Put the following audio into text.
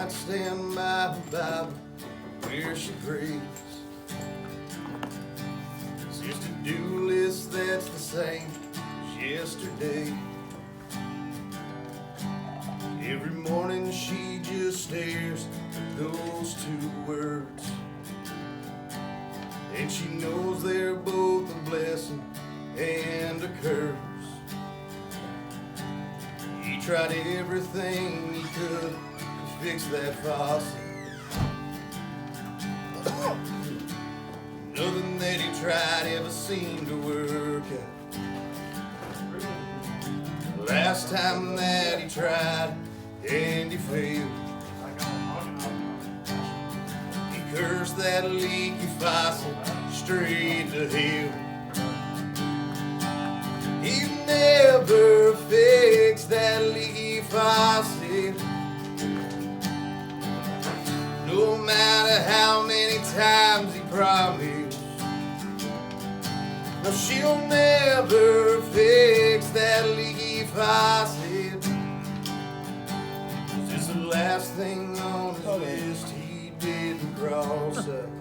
nightstand by the Bible where she prays. It's just a to-do list that's the same as yesterday. Every morning she just stares at those two words, and she knows they're both a blessing and a curse. He tried everything he could to fix that faucet. Nothing that he tried ever seemed to work out. Last time that he tried and he failed, he cursed that leaky faucet straight to hell. He never fixed that leaky faucet, no matter how many times he promised. No, she'll never fix that leaky faucet. It's just the last thing on his list he didn't cross out.